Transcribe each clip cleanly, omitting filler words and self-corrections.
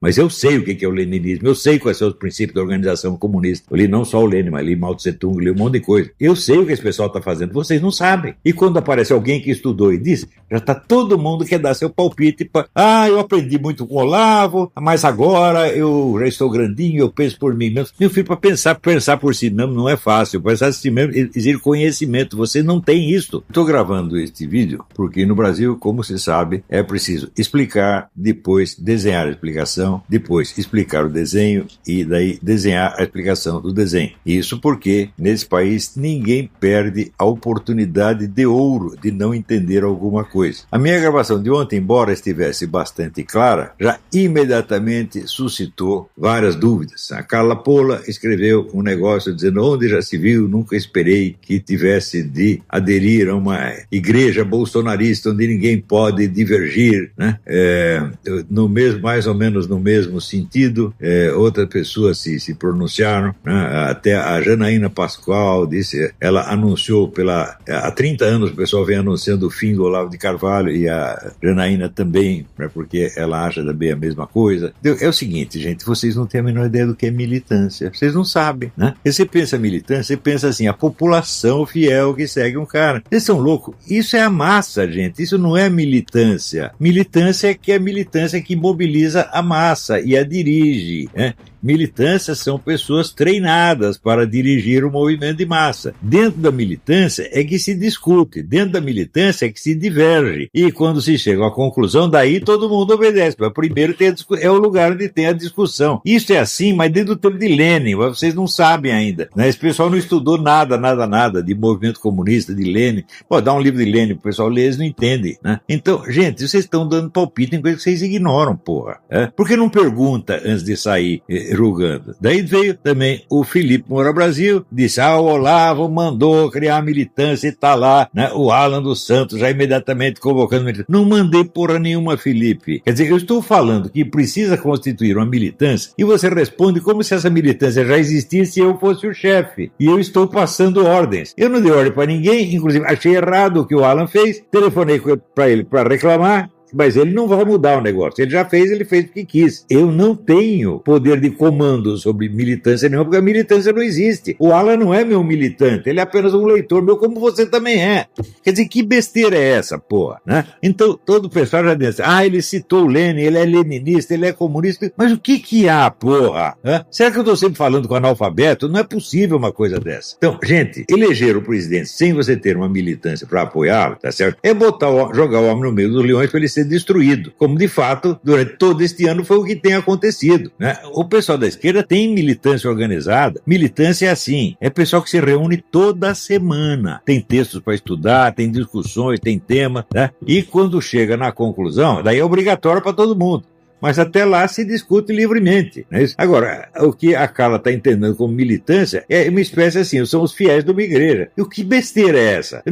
Mas eu sei o que é o leninismo, eu sei quais são os princípios da organização comunista. Eu li não só o Lenin, mas li Mao Tse Tung, li um monte de coisa. Eu sei o que esse pessoal está fazendo, vocês não sabem. E quando aparece alguém que estudou e diz, já está todo mundo quer dar seu palpite. Eu aprendi muito com o Olavo, mas agora eu já estou grandinho, eu penso por mim mesmo. Meu filho, para pensar por si mesmo não é fácil. Pensar por si mesmo exige conhecimento. Você não tem isso. Estou gravando este vídeo porque no Brasil, como se sabe, é preciso explicar, depois desenhar a explicação, depois explicar o desenho e daí desenhar a explicação do desenho. Isso porque nesse país ninguém perde a oportunidade de ouro de não entender alguma coisa. A minha gravação de ontem, embora estivesse bastante clara, já imediatamente suscitou várias dúvidas. A Carla Pola escreveu um negócio dizendo onde já se viu, nunca esperei que tivesse de aderir a uma igreja bolsonarista onde ninguém pode divergir, né? No mesmo, mais ou menos no mesmo sentido, outras pessoas se pronunciaram, né? Até a Janaína Pascoal disse, ela anunciou há 30 anos o pessoal vem anunciando o fim do Olavo de Carvalho e a Janaína também, né? Porque ela acha também a mesma coisa. É o seguinte, gente, vocês não têm a menor ideia do que é militância, vocês não sabem, né? E você pensa militância, você pensa assim, a população fiel que segue um cara. Vocês são loucos? Isso é a massa, gente, isso não é militância. Militância é a militância que mobiliza a massa e a dirige, né? Militâncias são pessoas treinadas para dirigir o movimento de massa. Dentro da militância é que se discute, dentro da militância é que se diverge. E quando se chega à conclusão, daí todo mundo obedece. Mas primeiro é o lugar onde tem a discussão. Isso é assim, mas desde o tempo de Lenin, vocês não sabem ainda, né? Esse pessoal não estudou nada de movimento comunista, de Lenin. Dá um livro de Lenin pro pessoal ler, eles não entendem, né? Então, gente, vocês estão dando palpite em coisas que vocês ignoram, porra. Por que não pergunta antes de sair julgando? Daí veio também o Felipe Moura Brasil, disse, o Olavo mandou criar a militância e tá lá, né? O Alan dos Santos já imediatamente convocando militância. Não mandei porra nenhuma, Felipe. Quer dizer, eu estou falando que precisa constituir uma militância e você responde como se essa militância já existisse e eu fosse o chefe. E eu estou passando ordens. Eu não dei ordem para ninguém, inclusive achei errado o que o Alan fez, telefonei para ele para reclamar, mas ele não vai mudar o negócio. Ele já fez, ele fez porque quis. Eu não tenho poder de comando sobre militância nenhuma, porque a militância não existe. O Alan não é meu militante, ele é apenas um leitor meu, como você também é. Quer dizer, que besteira é essa, porra, né? Então, todo o pessoal já disse, ele citou o Lenin, ele é leninista, ele é comunista, mas o que há, porra? Será que eu estou sempre falando com analfabeto? Não é possível uma coisa dessa. Então, gente, eleger o presidente sem você ter uma militância para apoiá-lo, tá certo? É jogar o homem no meio dos leões para ele ser destruído, como de fato durante todo este ano foi o que tem acontecido, né? O pessoal da esquerda tem militância organizada. Militância é assim, é pessoal que se reúne toda semana, tem textos para estudar, tem discussões, tem tema, né? E quando chega na conclusão, daí é obrigatório para todo mundo. Mas até lá se discute livremente, não é isso? Agora, o que a Carla está entendendo como militância é uma espécie assim, são os fiéis de uma igreja. E o que besteira é essa?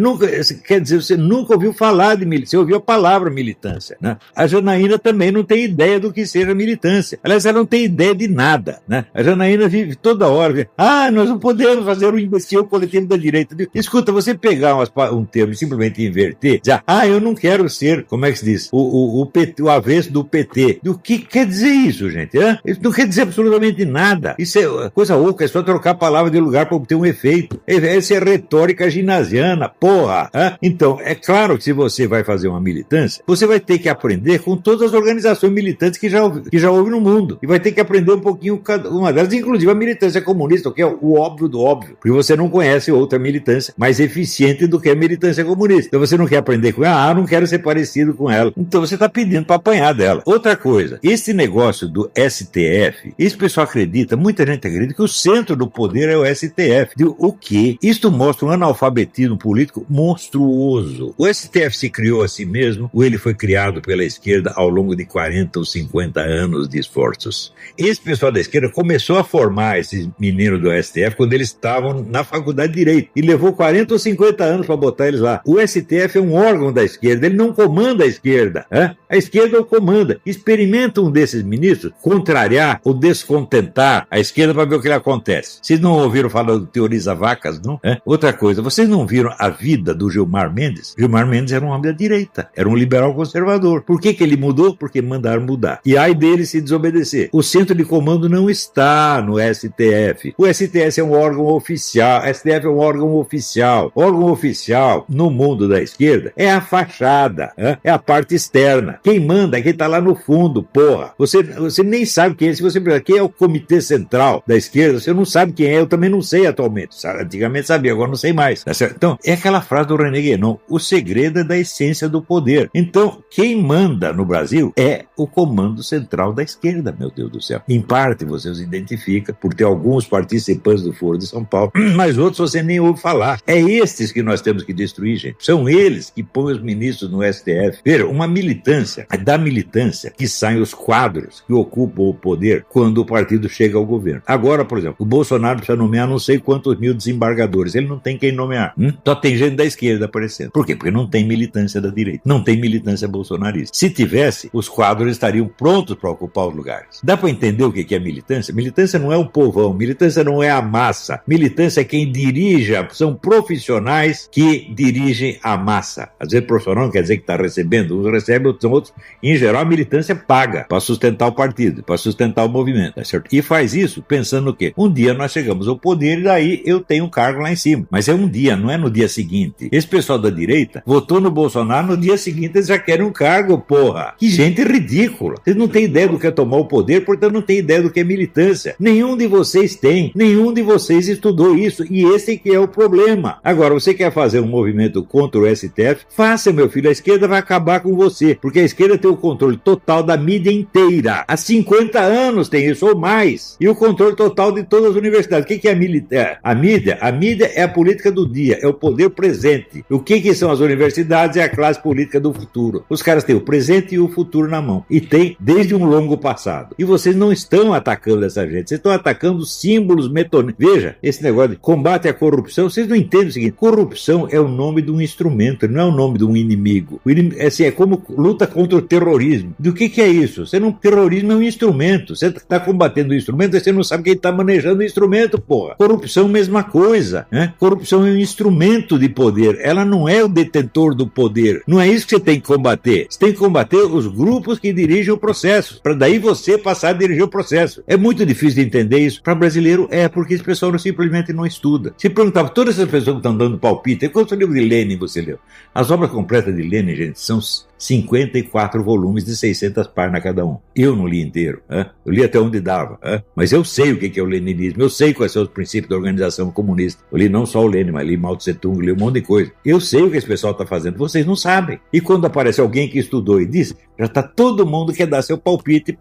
Quer dizer, você nunca ouviu falar de militância, você ouviu a palavra militância, né? A Janaína também não tem ideia do que seja militância. Aliás, ela não tem ideia de nada, né? A Janaína vive toda hora, nós não podemos fazer um imbecil coletivo da direita. Escuta, você pegar um termo e simplesmente inverter, dizer, eu não quero ser, como é que se diz? O PT, o avesso do PT. O que quer dizer isso, gente? Isso não quer dizer absolutamente nada. Isso é coisa oca, é só trocar a palavra de lugar para obter um efeito. Essa é retórica ginasiana, porra. Então, é claro que se você vai fazer uma militância, você vai ter que aprender com todas as organizações militantes que já houve no mundo. E vai ter que aprender um pouquinho cada uma delas, inclusive a militância comunista, que é o óbvio do óbvio. Porque você não conhece outra militância mais eficiente do que a militância comunista. Então você não quer aprender com ela, não quero ser parecido com ela. Então você está pedindo para apanhar dela. Outra coisa, esse negócio do STF, esse pessoal acredita, muita gente acredita que o centro do poder é o STF. O quê? Isto mostra um analfabetismo político monstruoso. O STF se criou a si mesmo, ou ele foi criado pela esquerda ao longo de 40 ou 50 anos de esforços. Esse pessoal da esquerda começou a formar esses meninos do STF quando eles estavam na faculdade de Direito, e levou 40 ou 50 anos para botar eles lá. O STF é um órgão da esquerda, ele não comanda a esquerda. A esquerda o comanda. Experimenta Experimenta um desses ministros contrariar ou descontentar a esquerda para ver o que acontece. Vocês não ouviram falar do Teoriza Vacas, não? Outra coisa, vocês não viram a vida do Gilmar Mendes? Gilmar Mendes era um homem da direita, era um liberal conservador. Por que ele mudou? Porque mandaram mudar. E ai dele se desobedecer. O centro de comando não está no STF. O STF é um órgão oficial. O STF é um órgão oficial. Órgão oficial no mundo da esquerda é a fachada, é a parte externa. Quem manda é quem está lá no fundo, porra. Você nem sabe quem é. Se você perguntar quem é o comitê central da esquerda, você não sabe quem é. Eu também não sei atualmente. Antigamente sabia, agora não sei mais. Então, é aquela frase do René Guénon: o segredo é da essência do poder. Então, quem manda no Brasil é o comando central da esquerda, meu Deus do céu. Em parte, você os identifica por ter alguns participantes do Foro de São Paulo, mas outros você nem ouve falar. É estes que nós temos que destruir, gente. São eles que põem os ministros no STF. Veja, uma militância, é da militância que saem os quadros que ocupam o poder quando o partido chega ao governo. Agora, por exemplo, o Bolsonaro precisa nomear não sei quantos mil desembargadores. Ele não tem quem nomear. Só tem gente da esquerda aparecendo. Por quê? Porque não tem militância da direita. Não tem militância bolsonarista. Se tivesse, os quadros estariam prontos para ocupar os lugares. Dá para entender o que é militância? Militância não é o povão. Militância não é a massa. Militância é quem dirige. São profissionais que dirigem a massa. Às vezes profissional não quer dizer que está recebendo. Uns recebem, outros são outros. Em geral, a militância paga para sustentar o partido, para sustentar o movimento. Tá certo? E faz isso pensando no quê? Um dia nós chegamos ao poder e daí eu tenho um cargo lá em cima. Mas é um dia, não é no dia seguinte. Esse pessoal da direita votou no Bolsonaro, no dia seguinte eles já querem um cargo, porra. Que gente ridícula. Vocês não têm ideia do que é tomar o poder, portanto não têm ideia do que é militância. Nenhum de vocês tem. Nenhum de vocês estudou isso. E esse que é o problema. Agora, você quer fazer um movimento contra o STF? Faça, meu filho. A esquerda vai acabar com você. Porque a esquerda tem o controle total da mídia inteira. Há 50 anos tem isso, ou mais. E o controle total de todas as universidades. O que é a mídia? A mídia é a política do dia. É o poder presente. O que são as universidades? É a classe política do futuro. Os caras têm o presente e o futuro na mão. E tem desde um longo passado. E vocês não estão atacando essa gente. Vocês estão atacando símbolos metonímicos. Veja, esse negócio de combate à corrupção, vocês não entendem o seguinte: corrupção é o nome de um instrumento, não é o nome de um inimigo. É como luta contra o terrorismo. Do que é isso? Terrorismo é um instrumento. Você está combatendo o instrumento e você não sabe quem está manejando o instrumento, porra. Corrupção, mesma coisa. Corrupção é um instrumento de poder. Ela não é o detentor do poder. Não é isso que você tem que combater. Você tem que combater os grupos que dirigem o processo, para daí você passar a dirigir o processo. É muito difícil de entender isso. Para brasileiro porque esse pessoal simplesmente não estuda. Se perguntava, todas essas pessoas que estão dando palpite, quantos livros de Lenin você leu? As obras completas de Lenin, gente, são 54 volumes de 600 páginas cada um. Eu não li inteiro. Eu li até onde dava. Mas eu sei o que é o leninismo. Eu sei quais são os princípios da organização comunista. Eu li não só o Lenin, mas li Mao Tse Tung, li um monte de coisa. Eu sei o que esse pessoal está fazendo. Vocês não sabem. E quando aparece alguém que estudou e diz, já está todo mundo que quer dar seu palpite.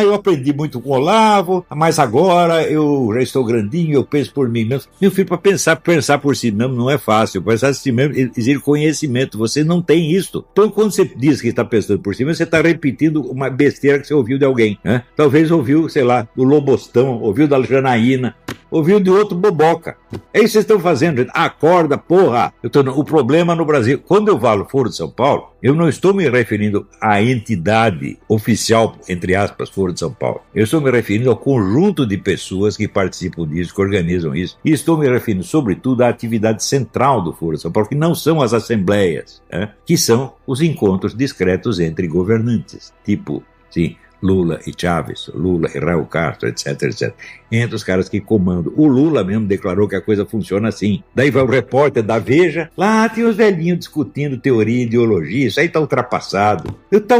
Eu aprendi muito com o Olavo, mas agora eu já estou grandinho, eu penso por mim mesmo. Meu filho, para pensar por si mesmo não é fácil. Pensar por si mesmo exige conhecimento. Você não tem isso. Então, quando você diz que está pensando por cima, você está repetindo uma besteira que você ouviu de alguém. Talvez ouviu, sei lá, do Lobostão, ouviu da Janaína, ouviu de outro boboca. É isso que vocês estão fazendo, gente. Acorda, porra! O problema no Brasil, quando eu falo Foro de São Paulo, eu não estou me referindo à entidade oficial, entre aspas, Foro de São Paulo. Eu estou me referindo ao conjunto de pessoas que participam disso, que organizam isso. E estou me referindo, sobretudo, à atividade central do Foro de São Paulo, que não são as assembleias, que são os encontros discretos entre governantes. Tipo, sim, Lula e Chávez, Lula e Raul Castro, etc, etc. Entre os caras que comandam. O Lula mesmo declarou que a coisa funciona assim. Daí vai o repórter da Veja, lá tem os velhinhos discutindo teoria e ideologia, isso aí tá ultrapassado. Tá tão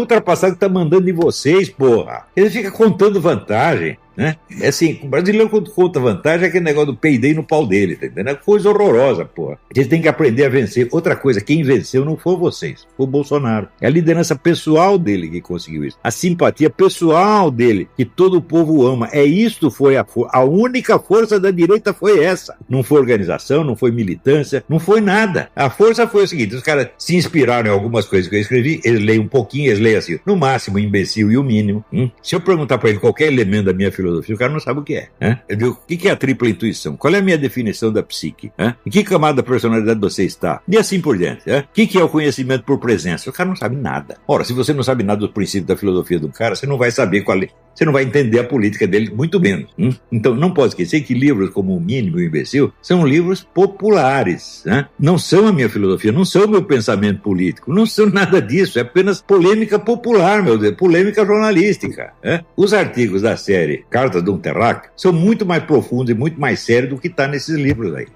ultrapassado que tá mandando em vocês, porra. Ele fica contando vantagem. É assim, o brasileiro quando conta vantagem é aquele negócio do peidei no pau dele, tá entendendo? É coisa horrorosa, porra. Eles têm que aprender a vencer. Outra coisa, quem venceu não foi vocês, foi o Bolsonaro. É a liderança pessoal dele que conseguiu isso. A simpatia pessoal dele, que todo o povo ama. Isto foi a única força da direita foi essa. Não foi organização, não foi militância, não foi nada. A força foi o seguinte, os caras se inspiraram em algumas coisas que eu escrevi, eles leem um pouquinho, eles leem assim, no máximo o imbecil e o mínimo. Se eu perguntar pra ele qualquer elemento da minha filosofia, filosofia, o cara não sabe o que é. Eu digo, o que é a tripla intuição? Qual é a minha definição da psique? Em que camada da personalidade você está? E assim por diante. O que é o conhecimento por presença? O cara não sabe nada. Ora, se você não sabe nada dos princípios da filosofia do cara, você não vai saber qual é. Você não vai entender a política dele, muito menos. Então, não pode esquecer que livros como O Mínimo e O Imbecil são livros populares. Não são a minha filosofia, não são o meu pensamento político, não são nada disso, é apenas polêmica popular, meu Deus, polêmica jornalística. Os artigos da série Cartas de um Terráqueo são muito mais profundos e muito mais sérios do que está nesses livros aí.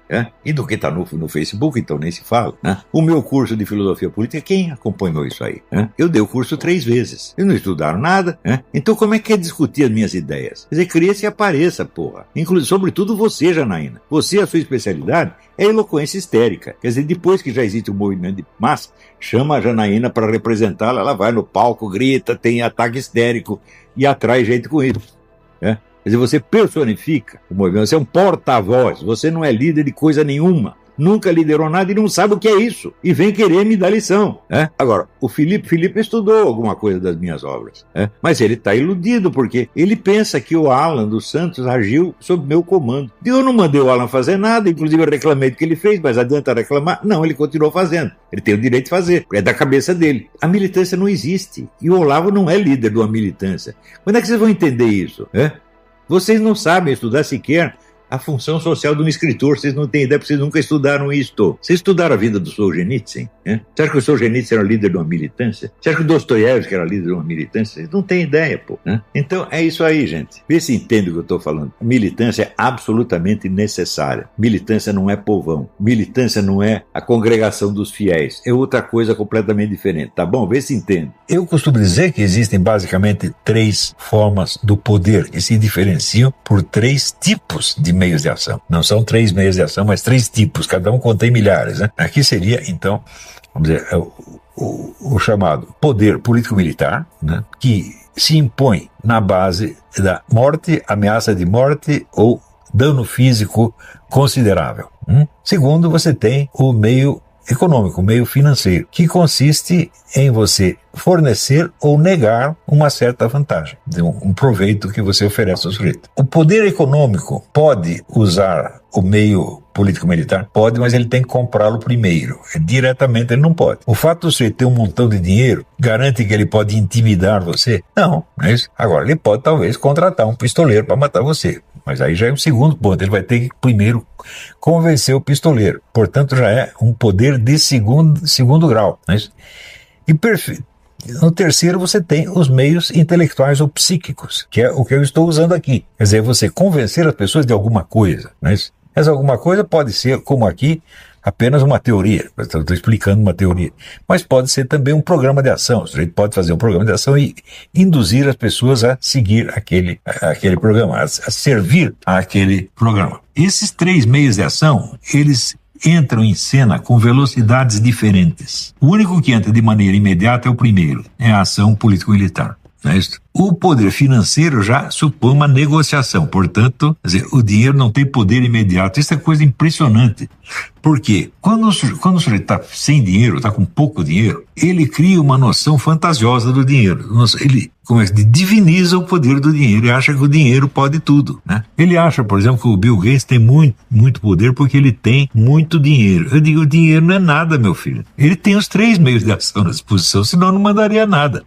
E do que está no Facebook, então nem se fala. O meu curso de filosofia política, quem acompanhou isso aí? Eu dei o curso 3 vezes. Eles não estudaram nada. Então como é que é discutir as minhas ideias? Quer dizer, cria-se e apareça, porra. Inclusive, sobretudo você, Janaína. Você, a sua especialidade é a eloquência histérica. Quer dizer, depois que já existe um movimento de massa, chama a Janaína para representá-la, ela vai no palco, grita, tem ataque histérico e atrai gente com isso. Quer dizer, você personifica o movimento, você é um porta-voz, você não é líder de coisa nenhuma. Nunca liderou nada e não sabe o que é isso. E vem querer me dar lição. Agora, o Felipe estudou alguma coisa das minhas obras. Mas ele está iludido, porque ele pensa que o Alan dos Santos agiu sob meu comando. Eu não mandei o Alan fazer nada, inclusive eu reclamei do que ele fez, mas adianta reclamar? Não, ele continuou fazendo. Ele tem o direito de fazer, é da cabeça dele. A militância não existe. E o Olavo não é líder de uma militância. Quando é que vocês vão entender isso? Vocês não sabem estudar sequer a função social de um escritor, vocês não têm ideia, porque vocês nunca estudaram isto. Vocês estudaram a vida do Solzhenitsyn? Você acha que o Solzhenitsyn era líder de uma militância? Você acha que o Dostoiévski era líder de uma militância? Vocês não têm ideia, pô. Então, é isso aí, gente. Vê se entende o que eu estou falando. Militância é absolutamente necessária. Militância não é povão. Militância não é a congregação dos fiéis. É outra coisa completamente diferente, tá bom? Vê se entende. Eu costumo dizer que existem basicamente 3 formas do poder que se diferenciam por 3 tipos de meios de ação. Não são 3 meios de ação, mas 3 tipos, cada um contém milhares. Aqui seria, então, vamos dizer, o chamado poder político-militar, que se impõe na base da morte, ameaça de morte ou dano físico considerável. Segundo, você tem o meio econômico, o meio financeiro, que consiste em você fornecer ou negar uma certa vantagem, um proveito que você oferece ao sujeito. O poder econômico pode usar o meio político-militar? Pode, mas ele tem que comprá-lo primeiro. Diretamente ele não pode. O fato de você ter um montão de dinheiro garante que ele pode intimidar você? Não, não é isso. Agora, ele pode talvez contratar um pistoleiro para matar você. Mas aí já é um segundo ponto. Ele vai ter que primeiro convencer o pistoleiro. Portanto, já é um poder de segundo grau. Não é isso? E no terceiro, você tem os meios intelectuais ou psíquicos, que é o que eu estou usando aqui. Quer dizer, você convencer as pessoas de alguma coisa. Não é isso? Essa alguma coisa pode ser, como aqui, apenas uma teoria. Estou explicando uma teoria. Mas pode ser também um programa de ação. O sujeito pode fazer um programa de ação e induzir as pessoas a seguir aquele programa, a servir àquele programa. Esses 3 meios de ação, eles entram em cena com velocidades diferentes. O único que entra de maneira imediata é o primeiro, é a ação político-militar. Não é isso? O poder financeiro já supõe uma negociação, portanto, quer dizer, o dinheiro não tem poder imediato. Isso é coisa impressionante. Por quê? Quando o sujeito está sem dinheiro, está com pouco dinheiro, ele cria uma noção fantasiosa do dinheiro. Ele diviniza o poder do dinheiro e acha que o dinheiro pode tudo. Né? Ele acha, por exemplo, que o Bill Gates tem muito poder porque ele tem muito dinheiro. Eu digo, o dinheiro não é nada, meu filho. Ele tem os 3 meios de ação à disposição, senão não mandaria nada.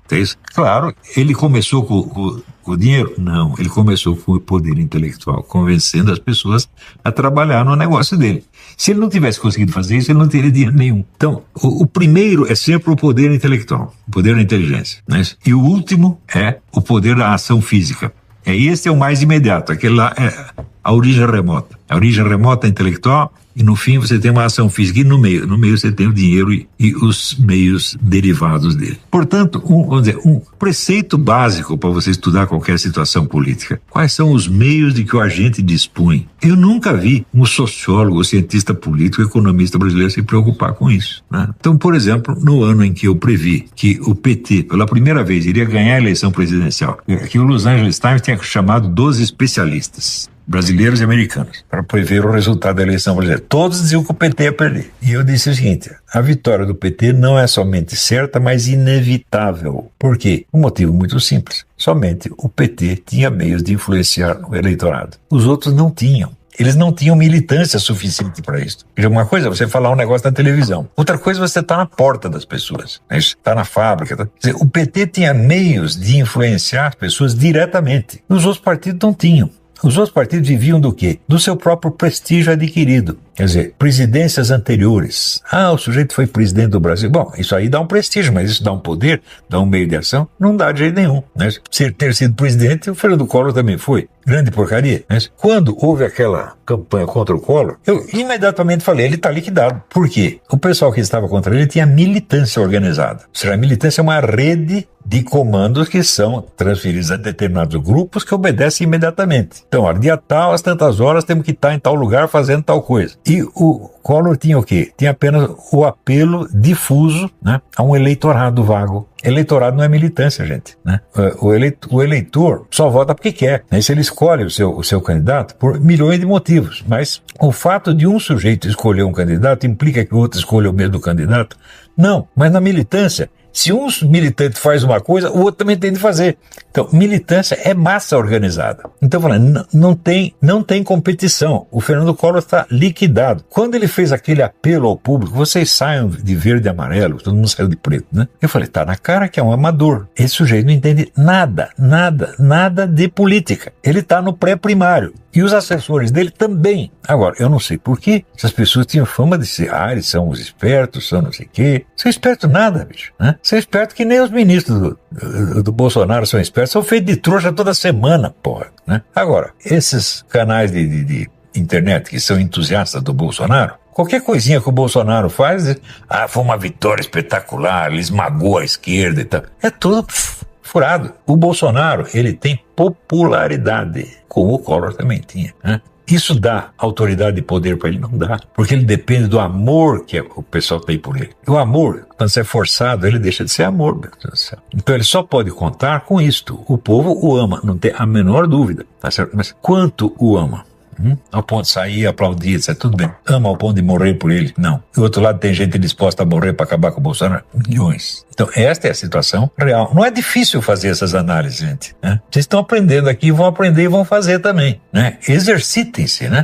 Claro, ele começou com o dinheiro? Não, ele começou com o poder intelectual, convencendo as pessoas a trabalhar no negócio dele. Se ele não tivesse conseguido fazer isso, ele não teria dinheiro nenhum. Então, o primeiro é sempre o poder intelectual, o poder da inteligência. Né? E o último é o poder da ação física. Esse é o mais imediato, aquele lá é a origem remota. A origem remota é intelectual e no fim você tem uma ação física e no meio você tem o dinheiro e os meios derivados dele. Portanto, um preceito básico para você estudar qualquer situação política. Quais são os meios de que o agente dispõe? Eu nunca vi um sociólogo, cientista político, economista brasileiro se preocupar com isso. Né? Então, por exemplo, no ano em que eu previ que o PT, pela primeira vez, iria ganhar a eleição presidencial, que o Los Angeles Times tinha chamado 12 especialistas. brasileiros e americanos, para prever o resultado da eleição brasileira. Todos diziam que o PT ia perder. E eu disse o seguinte: a vitória do PT não é somente certa, mas inevitável. Por quê? Um motivo muito simples. Somente o PT tinha meios de influenciar o eleitorado. Os outros não tinham. Eles não tinham militância suficiente para isso. Uma coisa é você falar um negócio na televisão. Outra coisa é você estar na porta das pessoas. Está na fábrica. Quer dizer, o PT tinha meios de influenciar as pessoas diretamente. Os outros partidos não tinham. Os outros partidos viviam do quê? Do seu próprio prestígio adquirido. Quer dizer, presidências anteriores. O sujeito foi presidente do Brasil. Bom, isso aí dá um prestígio, mas isso dá um poder, dá um meio de ação? Não dá de jeito nenhum. Né? Ter sido presidente, o Fernando Collor também foi. Grande porcaria. Né? Quando houve aquela campanha contra o Collor, eu imediatamente falei, ele está liquidado. Por quê? O pessoal que estava contra ele tinha militância organizada. Ou seja, a militância é uma rede de comandos que são transferidos a determinados grupos que obedecem imediatamente. Então, olha, dia tal, às tantas horas, temos que estar em tal lugar fazendo tal coisa. E o Collor tinha o quê? Tinha apenas o apelo difuso, né, a um eleitorado vago. Eleitorado não é militância, gente. Né? O eleitor só vota porque quer. Né? Se ele escolhe o seu candidato por milhões de motivos. Mas o fato de um sujeito escolher um candidato implica que o outro escolha o mesmo candidato? Não. Mas na militância, se um militante faz uma coisa, o outro também tem de fazer. Então, militância é massa organizada. Então, falando, não tem competição. O Fernando Collor está liquidado. Quando ele fez aquele apelo ao público, vocês saiam de verde e amarelo, todo mundo saiu de preto, né? Eu falei, tá na cara que é um amador. Esse sujeito não entende nada de política. Ele está no pré-primário. E os assessores dele também. Agora, eu não sei por que essas pessoas tinham fama de ser, eles são os espertos, são não sei o quê. São espertos nada, bicho. Né? São espertos que nem os ministros do Bolsonaro são espertos. São feitos de trouxa toda semana, porra. Né? Agora, esses canais de internet que são entusiastas do Bolsonaro, qualquer coisinha que o Bolsonaro faz, foi uma vitória espetacular, ele esmagou a esquerda e tal. É tudo furado. O Bolsonaro, ele tem popularidade, como o Collor também tinha, né? Isso dá autoridade e poder para ele? Não dá, porque ele depende do amor que o pessoal tem por ele. O amor, quando você é forçado, ele deixa de ser amor, meu Deus do céu. Então ele só pode contar com isto. O povo o ama, não tem a menor dúvida, tá certo? Mas quanto o ama? Ao ponto de sair, aplaudir, etc. Tudo bem. Ama ao ponto de morrer por ele? Não. Do outro lado tem gente disposta a morrer para acabar com o Bolsonaro? Milhões. Então esta é a situação real. Não é difícil fazer essas análises, gente. Né? Vocês estão aprendendo aqui, vão aprender e vão fazer também. Né? Exercitem-se, né?